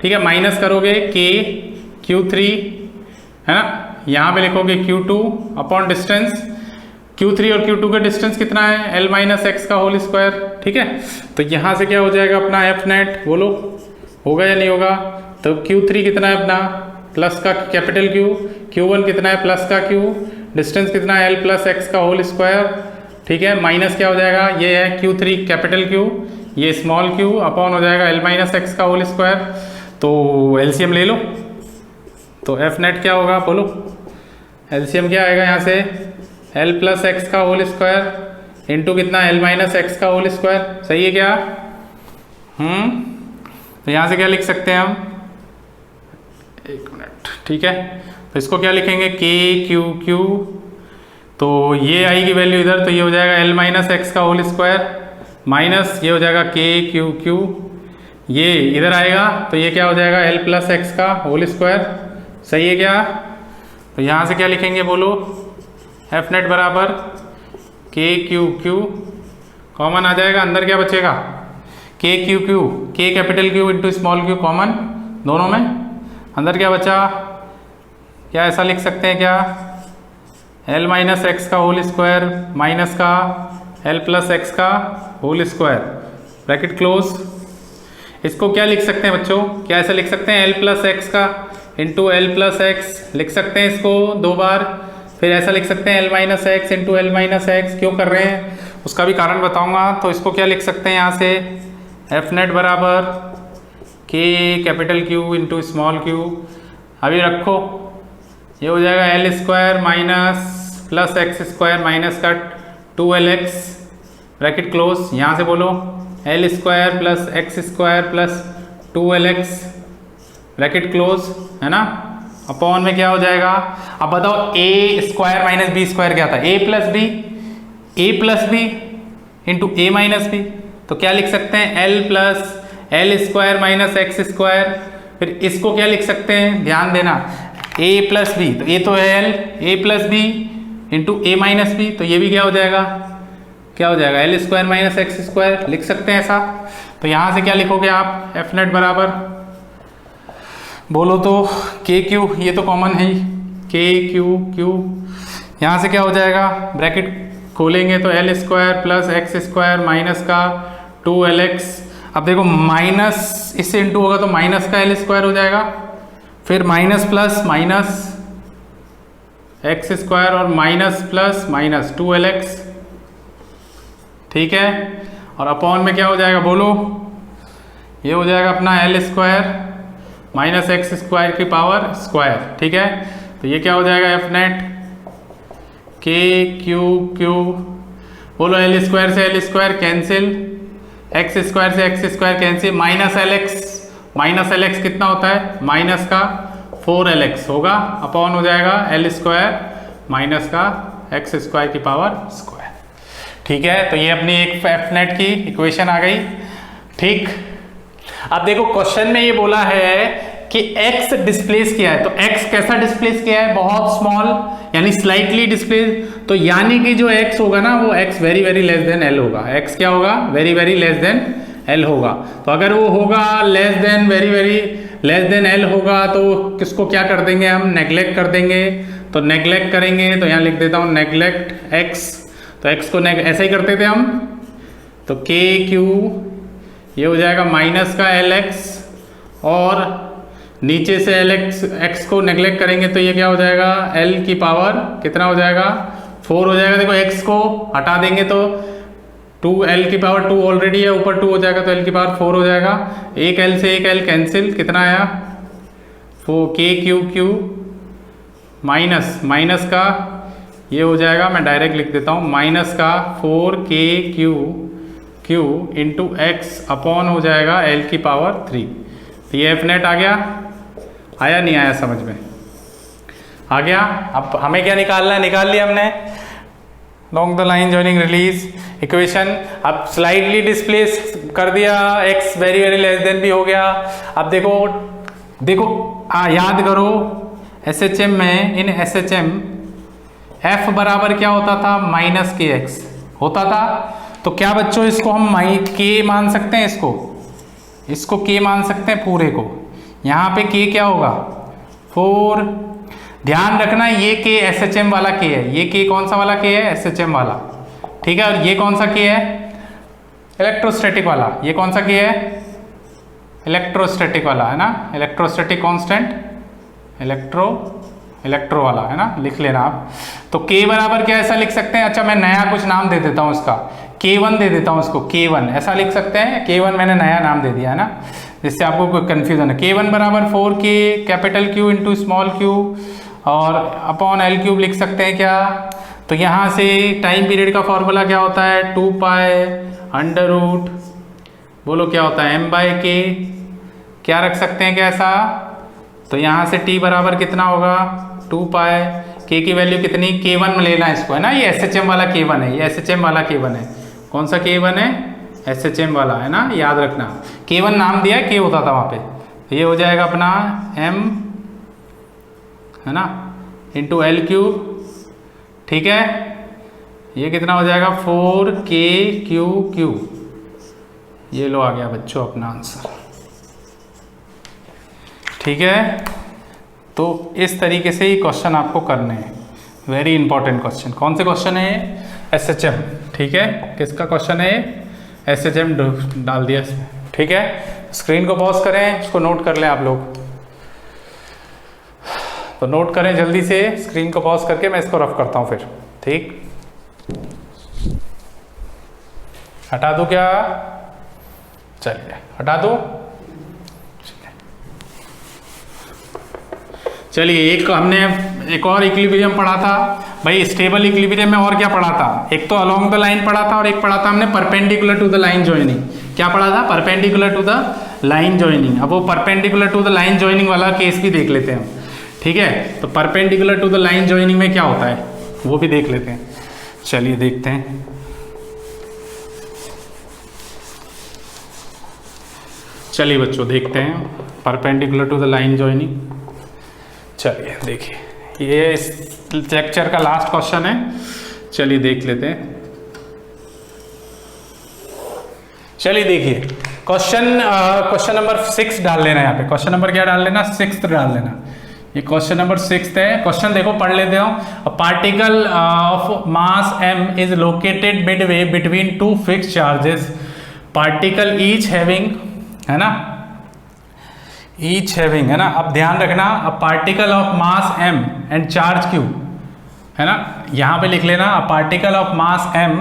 ठीक है, माइनस करोगे K Q3 है ना, यहाँ पे लिखोगे Q2 अपॉन डिस्टेंस, Q3 और Q2 का डिस्टेंस कितना है L माइनस एक्स का होल स्क्वायर, ठीक है, तो यहाँ से क्या हो जाएगा अपना एफ नेट, बोलो होगा या नहीं होगा, तो Q3 कितना है अपना प्लस का कैपिटल Q, Q1 कितना है प्लस का Q, डिस्टेंस कितना है L प्लस एक्स का होल स्क्वायर, ठीक है, माइनस क्या हो जाएगा, ये है Q3 कैपिटल Q, ये स्मॉल q अपॉन हो जाएगा L माइनस एक्स का होल स्क्वायर, तो एलसीएम ले लो, तो एफ नेट क्या होगा बोलो, एलसीएम क्या आएगा यहाँ से L प्लस एक्स का होल स्क्वायर इंटू कितना L माइनस एक्स का होल स्क्वायर, सही है क्या, तो यहाँ से क्या लिख सकते हैं हम, एक मिनट, ठीक है, तो इसको क्या लिखेंगे के क्यू क्यू, तो ये आएगी वैल्यू इधर, तो ये हो जाएगा L माइनस एक्स का होल स्क्वायर माइनस ये हो जाएगा के क्यू क्यू, ये इधर आएगा तो ये क्या हो जाएगा L प्लस एक्स का होल स्क्वायर, सही है क्या, तो यहाँ से क्या लिखेंगे बोलो, एफ नेट बराबर के क्यू क्यू, कॉमन आ जाएगा, अंदर क्या बचेगा के क्यू क्यू, के capital Q into small Q common दोनों में, अंदर क्या बचा, क्या ऐसा लिख सकते हैं क्या, L माइनस एक्स का होल स्क्वायर माइनस का L प्लस एक्स का होल स्क्वायर ब्रैकेट क्लोज, इसको क्या लिख सकते हैं बच्चों, क्या ऐसा लिख सकते हैं L प्लस एक्स का इंटू L प्लस एक्स लिख सकते हैं इसको दो बार, फिर ऐसा लिख सकते हैं L minus x into L minus x, क्यों कर रहे हैं उसका भी कारण बताऊंगा, तो इसको क्या लिख सकते हैं यहाँ से एफ नेट बराबर के capital Q into small Q, अभी रखो ये हो जाएगा L square minus plus x square minus का 2LX ब्रैकेट क्लोज, यहाँ से बोलो L square plus x square plus 2LX bracket close है ना, अपॉन में क्या हो जाएगा, अब बताओ a square minus B square क्या था, a plus B into A minus B, तो क्या लिख सकते हैं L plus L square minus X square, फिर इसको क्या लिख सकते हैं ध्यान देना a प्लस बी, तो ये तो है L, a plus B into A minus B, तो ये भी क्या हो जाएगा, क्या हो जाएगा L square minus X square लिख सकते हैं ऐसा, तो यहाँ से क्या लिखोगे आप एफ नेट बराबर बोलो तो के क्यू, ये तो कॉमन है ही के क्यू क्यू, यहाँ से क्या हो जाएगा ब्रैकेट खोलेंगे तो L square plus x square minus का 2LX, अब देखो माइनस इससे इंटू होगा तो माइनस का L स्क्वायर हो जाएगा, फिर minus plus minus X square और माइनस प्लस माइनस 2LX, ठीक है, और अपॉन में क्या हो जाएगा बोलो, ये हो जाएगा अपना L square minus X square की पावर स्क्वायर, ठीक है, तो ये क्या हो जाएगा एफ नेट के क्यू क्यू, बोलो L स्क्वायर से L square cancel, X square से X square cancel, minus L X कितना होता है माइनस का 4LX होगा, अपॉन हो जाएगा L स्क्वायर माइनस का एक्स स्क्वायर की पावर स्क्वायर, ठीक है, तो ये अपनी एक एफ नेट की इक्वेशन आ गई, ठीक। अब देखो क्वेश्चन में ये बोला है कि x डिस्प्लेस किया है, तो x कैसा डिस्प्लेस किया है, बहुत स्मॉल यानी स्लाइटली डिस्प्लेस, तो यानी कि जो x होगा ना वो x very very less than l होगा, x क्या होगा very very less than l होगा, तो अगर वो होगा less than very very less than l होगा तो किसको क्या कर देंगे हम नेग्लेक्ट कर देंगे, तो नेग्लेक्ट करेंगे तो यहाँ लिख देता हूँ नेग्लेक्ट x, तो x को ऐसे ही करते थे हम, तो k q ये हो जाएगा माइनस का LX और नीचे से x को नेग्लेक्ट करेंगे तो ये क्या हो जाएगा L की पावर कितना हो जाएगा 4 हो जाएगा, देखो x को हटा देंगे तो 2L की पावर 2 ऑलरेडी है, ऊपर 2 हो जाएगा तो L की पावर 4 हो जाएगा, एक L से एक L कैंसिल, कितना आया तो के क्यू क्यू माइनस का ये हो जाएगा, मैं डायरेक्ट लिख देता हूँ माइनस का 4k Q into x upon हो जाएगा L की पावर 3, तो ये एफ नेट आ गया, आया नहीं आया समझ में आ गया। अब हमें क्या निकालना है, निकाल लिया हमने long the line joining release equation. अब स्लाइडली डिस्प्लेस कर दिया, x very very less than भी हो गया। अब देखो याद करो SHM में, इन SHM f बराबर क्या होता था, माइनस के एक्स होता था। तो क्या बच्चों इसको हम k मान सकते हैं, इसको k मान सकते हैं पूरे को। यहाँ पे k क्या होगा 4। ध्यान रखना ये k SHM वाला k है, ये k कौन सा वाला k है, SHM वाला, ठीक है। और ये कौन सा k है, इलेक्ट्रोस्टैटिक वाला। ये कौन सा k है, इलेक्ट्रोस्टैटिक वाला, है ना। इलेक्ट्रोस्टैटिक कांस्टेंट, इलेक्ट्रो वाला, है ना, लिख लेना आप। तो k बराबर क्या ऐसा लिख सकते हैं, अच्छा मैं नया कुछ नाम दे देता हूँ इसका, K1 दे देता हूँ इसको, K1 ऐसा लिख सकते हैं। K1 मैंने नया नाम दे दिया, है ना, जिससे आपको कोई कन्फ्यूजन है। K1 बराबर 4K capital Q into small q और अपॉन L क्यूब लिख सकते हैं क्या। तो यहाँ से टाइम पीरियड का फॉर्मूला क्या होता है, 2 पाई अंडर रूट, बोलो क्या होता है, m/k। क्या रख सकते हैं क्या ऐसा, तो यहाँ से t बराबर कितना होगा 2 पाई, k की वैल्यू कितनी, K1 में लेना इसको, है ना। ये SHM वाला K1 है, ये SHM वाला K1 है। कौन सा K1 है, SHM वाला, है ना, याद रखना। K1 नाम दिया है, K होता था वहाँ पे। तो ये हो जाएगा अपना m, है ना, इंटू L क्यूब, ठीक है। ये कितना हो जाएगा 4KQ। ये लो आ गया बच्चों अपना आंसर, ठीक है। तो इस तरीके से ही क्वेश्चन आपको करने हैं, वेरी इंपॉर्टेंट क्वेश्चन। कौन से क्वेश्चन है, SHM, ठीक है। किसका क्वेश्चन है, SHM डाल दिया इसमें, ठीक है। स्क्रीन को पॉज करें, इसको नोट कर लें आप लोग, तो नोट करें जल्दी से, स्क्रीन को पॉज करके मैं इसको रफ करता हूं फिर, ठीक। हटा दूं क्या, चलिए हटा दो। चलिए हमने एक और इक्विलिब्रियम पढ़ा था भाई, स्टेबल इक्विलिब्रियम में और क्या पढ़ा था, एक तो अलोंग द लाइन पढ़ा था और एक पढ़ा था हमने perpendicular to the line joining. क्या पढ़ा था, perpendicular to the line joining. अब वो perpendicular to the line joining वाला केस भी देख लेते हैं हम, ठीक है। तो perpendicular to the line joining में क्या होता है वो भी देख लेते हैं, चलिए देखते हैं। चलिए बच्चों देखते हैं perpendicular to the line joining. चलिए देखिए, ये इस लेक्चर का लास्ट क्वेश्चन है, चलिए देख लेते हैं। चलिए देखिए क्वेश्चन नंबर 6 डाल लेना, यहाँ पे क्वेश्चन नंबर क्या डाल लेना, 6 डाल लेना। ये क्वेश्चन नंबर 6 है। क्वेश्चन देखो पढ़ लेते हो। A particle of mass m is located Midway between two fixed charges, particle each having, है ना, ईच हैविंग, है ना। अब ध्यान रखना, a particle of mass m and charge q, है ना, यहाँ पे लिख लेना a particle of mass m,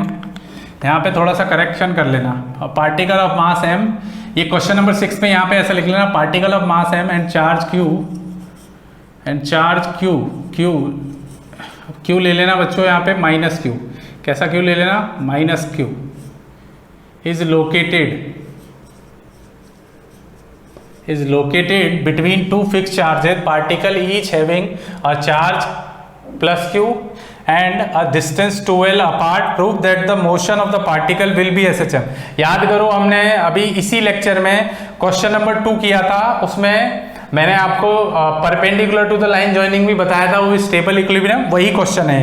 यहाँ पे थोड़ा सा करेक्शन कर लेना, a particle of mass m। ये क्वेश्चन नंबर 6 में यहाँ पे ऐसा लिख लेना, particle of mass m and charge q ले लेना बच्चों, यहाँ पे माइनस q। कैसा q ले लेना, minus q is located between two fixed charges, particle each having a charge plus q and a distance 2l apart, prove that the motion of the particle will be SHM। याद करो हमने अभी इसी lecture में question number 2 किया था, उसमें मैंने आपको perpendicular to the line joining भी बताया था, वो स्टेबल इक्विलिब्रियम वही क्वेश्चन है,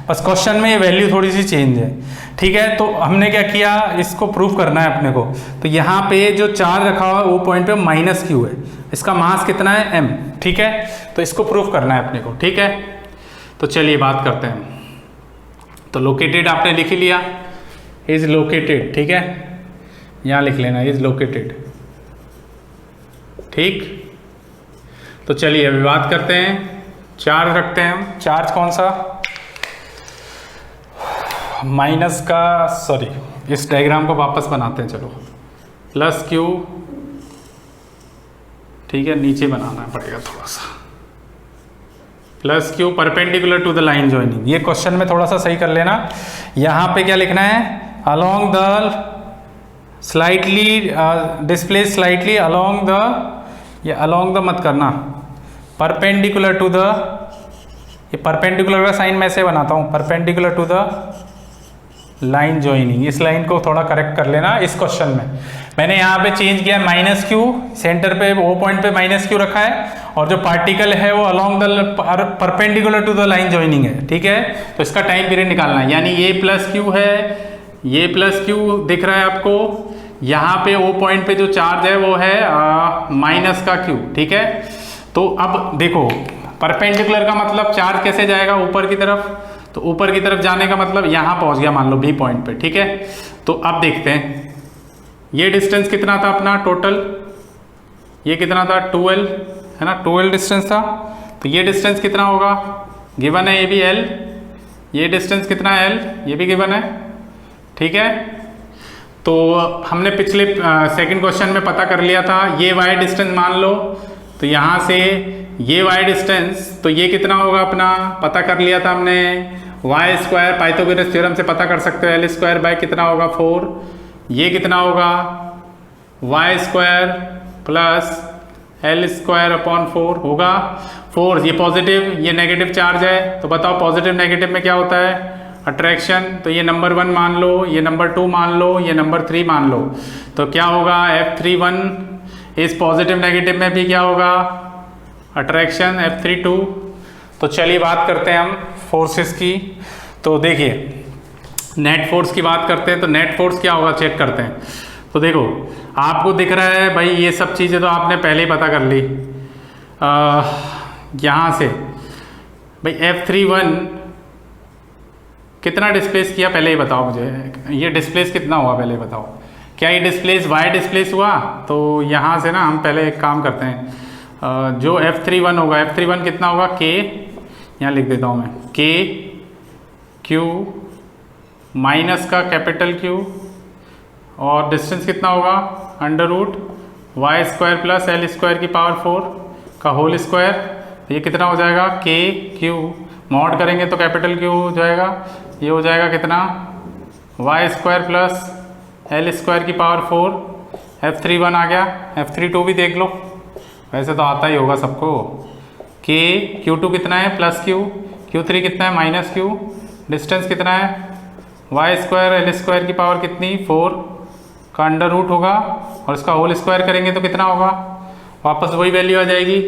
बस क्वेश्चन में ये वैल्यू थोड़ी सी चेंज है, ठीक है। तो हमने क्या किया, इसको प्रूव करना है अपने को। तो यहाँ पे जो चार्ज रखा हुआ है वो पॉइंट पे माइनस क्यू है, इसका मास कितना है m, ठीक है। तो इसको प्रूव करना है अपने को, ठीक है। तो चलिए बात करते हैं। तो लोकेटेड आपने लिख ही लिया, इज लोकेटेड, ठीक है, यहाँ लिख लेना इज लोकेटेड, ठीक। तो चलिए अभी बात करते हैं, चार्ज रखते हैं हम। चार्ज कौन सा, माइनस का, सॉरी इस डायग्राम को वापस बनाते हैं, चलो प्लस क्यू, ठीक है, नीचे बनाना पड़ेगा थोड़ा सा, plus Q perpendicular to the line joining. ये क्वेश्चन में थोड़ा सा सही कर लेना, यहाँ पे क्या लिखना है, along the slightly display slightly along the, ये अलोंग द मत करना, परपेंडिकुलर टू द, ये परपेंडिकुलर का साइन मैं से बनाता हूँ, perpendicular to the line joining, इस लाइन को थोड़ा करेक्ट कर लेना। इस क्वेश्चन में मैंने यहाँ पे चेंज किया माइनस क्यू, सेंटर पे वो पॉइंट पे माइनस क्यू रखा है, और जो पार्टिकल है वो along the perpendicular to the line joining है, ठीक है। तो इसका टाइम पीरियड निकालना है, यानी ये प्लस क्यू है, ये प्लस क्यू दिख रहा है आपको, यहाँ पे वो पॉइंट पे जो चार्ज है वो है माइनस का क्यू, ठीक है। तो अब देखो परपेंडिकुलर का मतलब चार्ज कैसे जाएगा ऊपर की तरफ, तो ऊपर की तरफ जाने का मतलब यहाँ पहुंच गया मान लो बी पॉइंट पे, ठीक है। तो अब देखते हैं ये डिस्टेंस कितना था अपना टोटल, ये कितना था 12 है ना, 12 डिस्टेंस था। तो ये डिस्टेंस कितना होगा, गिवन है ये भी L, ये डिस्टेंस कितना है L, ये भी गिवन है, ठीक है। तो हमने पिछले सेकंड क्वेश्चन में पता कर लिया था, ये y डिस्टेंस मान लो, तो यहाँ से ये y डिस्टेंस, तो ये कितना होगा अपना पता कर लिया था हमने, वाई स्क्वायर पाइथागोरस थ्योरम से पता कर सकते हो, एल स्क्वायर बाय कितना होगा 4, ये कितना होगा Y square plus L square upon 4 होगा 4, ये पॉजिटिव ये नेगेटिव चार्ज है, तो बताओ पॉजिटिव नेगेटिव में क्या होता है अट्रैक्शन। तो ये नंबर 1 मान लो, ये नंबर 2 मान लो, ये नंबर 3 मान लो, तो क्या होगा F31 इस पॉजिटिव नेगेटिव में भी क्या होगा अट्रैक्शन F32। तो चलिए बात करते हैं हम फोर्सेस की। तो देखिए नेट फोर्स की बात करते हैं, तो नेट फोर्स क्या होगा चेक करते हैं। तो देखो आपको दिख रहा है भाई, ये सब चीज़ें तो आपने पहले ही पता कर ली। यहाँ से भाई F31 कितना डिस्प्लेस किया पहले ही बताओ मुझे, ये डिस्प्लेस कितना हुआ पहले बताओ, क्या ये डिस्प्लेस वाई डिस्प्लेस हुआ। तो यहाँ से ना हम पहले एक काम करते हैं, जो F31 होगा, F31 कितना होगा K, यहाँ लिख देता हूँ मैं, K Q माइनस का कैपिटल Q, और डिस्टेंस कितना होगा under root Y square plus L square की पावर 4 का होल स्क्वायर। तो ये कितना हो जाएगा K Q, मॉड करेंगे तो कैपिटल Q हो जाएगा, ये हो जाएगा कितना Y square plus L square की पावर 4, F31 आ गया। F32 भी देख लो, वैसे तो आता ही होगा सबको, K Q2 कितना है प्लस Q, Q3 कितना है माइनस Q, डिस्टेंस कितना है वाई स्क्वायर एल स्क्वायर की पावर कितनी 4 का अंडर रूट होगा, और इसका होल स्क्वायर करेंगे तो कितना होगा, वापस वही वैल्यू आ जाएगी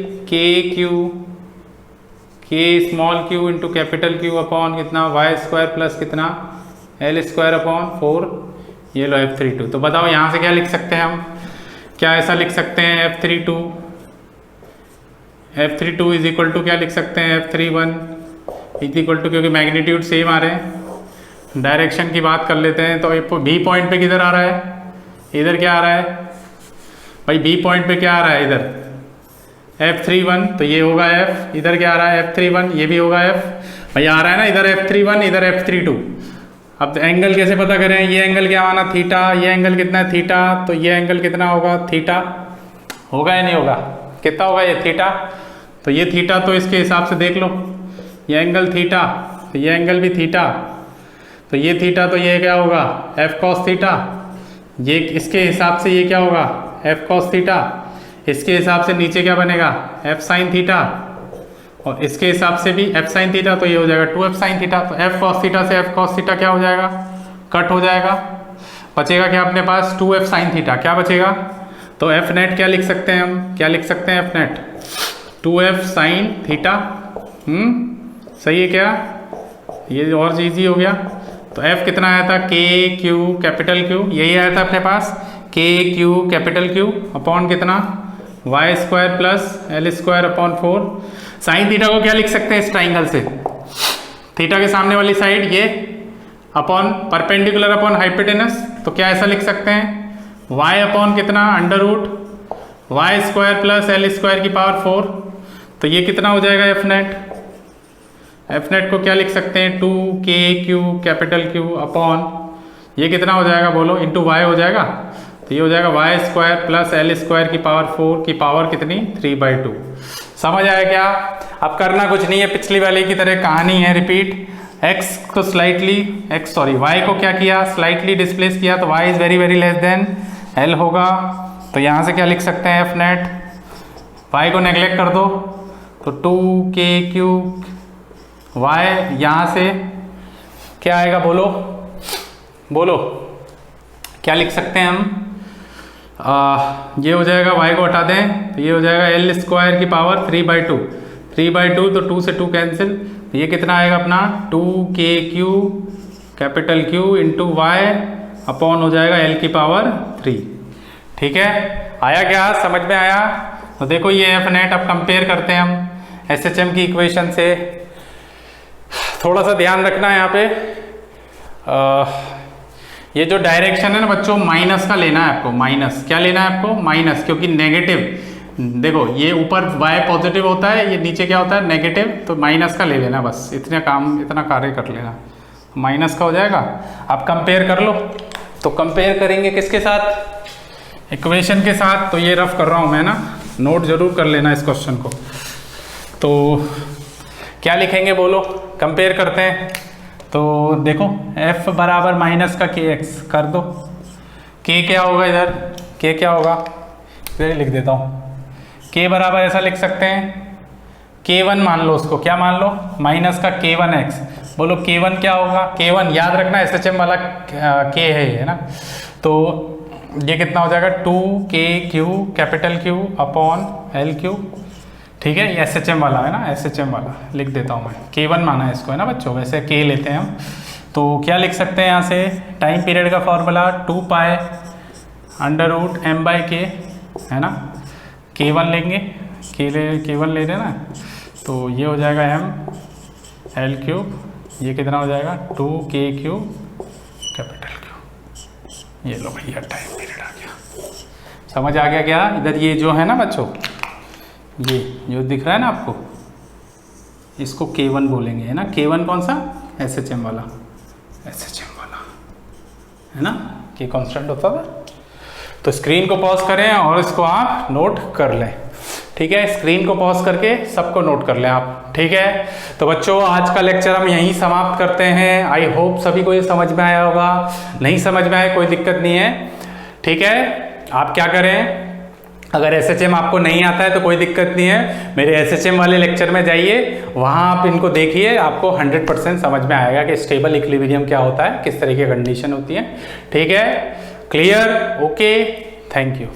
K small q into capital Q upon कितना वाई स्क्वायर प्लस कितना एल स्क्वायर अपॉन 4, ये लो F32। तो बताओ यहाँ से क्या लिख सकते हैं हम, क्या ऐसा लिख सकते हैं F32 इज इक्वल टू क्या लिख सकते हैं F31 इज इक्वल टू, क्योंकि मैग्नीट्यूड सेम आ रहे हैं। डायरेक्शन की बात कर लेते हैं, तो बी पॉइंट पे किधर आ रहा है, इधर क्या आ रहा है भाई, बी पॉइंट पे क्या आ रहा है इधर F31, तो ये होगा F, इधर क्या आ रहा है F31, ये भी होगा F भाई, आ रहा है ना इधर F31 इधर F32। अब एंगल कैसे पता करें, ये एंगल क्या माना थीटा, ये एंगल कितना है थीटा, तो ये एंगल कितना होगा थीटा, होगा या नहीं होगा, कितना होगा ये थीटा, तो ये थीटा तो इसके हिसाब से देख लो, ये एंगल थीटा तो ये एंगल भी थीटा, तो ये थीटा तो ये क्या होगा F cos थीटा, ये इसके हिसाब से ये क्या होगा F cos थीटा, इसके हिसाब से नीचे क्या बनेगा F sin थीटा, और इसके हिसाब से भी F sin थीटा, तो ये हो जाएगा 2F sin थीटा। तो F cos थीटा से F cos थीटा क्या हो जाएगा कट हो जाएगा, बचेगा क्या अपने पास 2F sin थीटा, क्या बचेगा, तो F नेट क्या लिख सकते हैं हम, क्या लिख सकते हैं F net 2F sin theta, सही है क्या, ये और इजी हो गया। तो F कितना आया था K Q कैपिटल Q, यही आया था अपने पास K Q capital Q upon कितना Y square plus L square upon 4। Sine theta को क्या लिख सकते हैं इस ट्राइंगल से, थीटा के सामने वाली साइड ये अपॉन परपेंडिकुलर अपॉन हाइपोटेनस, तो क्या ऐसा लिख सकते हैं y अपॉन कितना under root Y square plus L square की पावर 4। तो ये कितना हो जाएगा एफ नेट को क्या लिख सकते हैं 2KQ कैपिटल Q अपॉन ये कितना हो जाएगा बोलो इंटू वाई हो जाएगा, तो ये हो जाएगा Y square plus L square की पावर 4 की पावर कितनी 3/2। समझ आया क्या, अब करना कुछ नहीं है, पिछली वाले की तरह कहानी है रिपीट। x को y को क्या किया स्लाइटली डिस्प्लेस किया, तो y is very very less than l होगा। तो यहाँ से क्या लिख सकते हैं एफ नेट, y को नेग्लेक्ट कर दो तो 2KQ y, यहाँ से क्या आएगा बोलो बोलो क्या लिख सकते हैं हम? ये हो जाएगा, y को हटा दें तो ये हो जाएगा एल स्क्वायर की पावर 3/2, 3/2 तो 2 से 2 कैंसिल, तो ये कितना आएगा अपना 2kq capital Q into Y upon हो जाएगा l की पावर 3। ठीक है, आया क्या, समझ में आया? तो देखो ये एफ नेट अब कंपेयर करते हैं हम SHM की इक्वेशन से। थोड़ा सा ध्यान रखना है यहाँ पे, ये जो डायरेक्शन है ना बच्चों, माइनस का लेना है आपको, माइनस क्या लेना है आपको, माइनस, क्योंकि नेगेटिव, देखो ये ऊपर y पॉजिटिव होता है, ये नीचे क्या होता है नेगेटिव, तो माइनस का ले लेना बस, इतना कार्य कर लेना, माइनस का हो जाएगा। आप कंपेयर कर लो, तो कंपेयर करेंगे किसके साथ, इक्वेशन के साथ। तो ये रफ कर रहा हूँ मैं ना, नोट जरूर कर लेना इस क्वेश्चन को। तो क्या लिखेंगे बोलो, कंपेयर करते हैं। तो देखो f बराबर माइनस का kx कर दो, k क्या होगा इधर, k क्या होगा, इधर लिख देता हूँ, k बराबर ऐसा लिख सकते हैं k1 मान लो, उसको क्या मान लो, माइनस का k1x। बोलो k1 क्या होगा, k1 याद रखना SHM वाला k है ना, तो ये कितना हो जाएगा 2kq capital Q upon LQ। ठीक है, ये SHM वाला है ना, SHM वाला लिख देता हूँ मैं, k1 माना है इसको है ना बच्चों, वैसे k लेते हैं हम। तो क्या लिख सकते हैं यहाँ से, टाइम पीरियड का फॉर्मूला 2π√m/k है ना, k1 लेंगे, k1 ले लेना, तो ये हो जाएगा m/L3, ये कितना हो जाएगा 2kq कैपिटल Q। ये लो भैया टाइम पीरियड आ गया, समझ आ गया क्या? इधर ये जो है ना बच्चों, ये जो दिख रहा है ना आपको, इसको k1 बोलेंगे है ना, k1 कौन सा, SHM वाला, SHM वाला है ना, k कांस्टेंट होता था। तो स्क्रीन को पॉज करें और इसको आप नोट कर लें। ठीक है, स्क्रीन को पॉज करके सबको नोट कर लें आप। ठीक है, तो बच्चों आज का लेक्चर हम यहीं समाप्त करते हैं। आई होप सभी को ये समझ में आया होगा, नहीं समझ में आया कोई दिक्कत नहीं है। ठीक है, आप क्या करें, अगर SHM आपको नहीं आता है तो कोई दिक्कत नहीं है, मेरे SHM वाले लेक्चर में जाइए, वहाँ आप इनको देखिए, आपको 100% समझ में आएगा कि स्टेबल इक्विलिब्रियम क्या होता है, किस तरह की कंडीशन होती है। ठीक है, क्लियर, ओके, थैंक यू।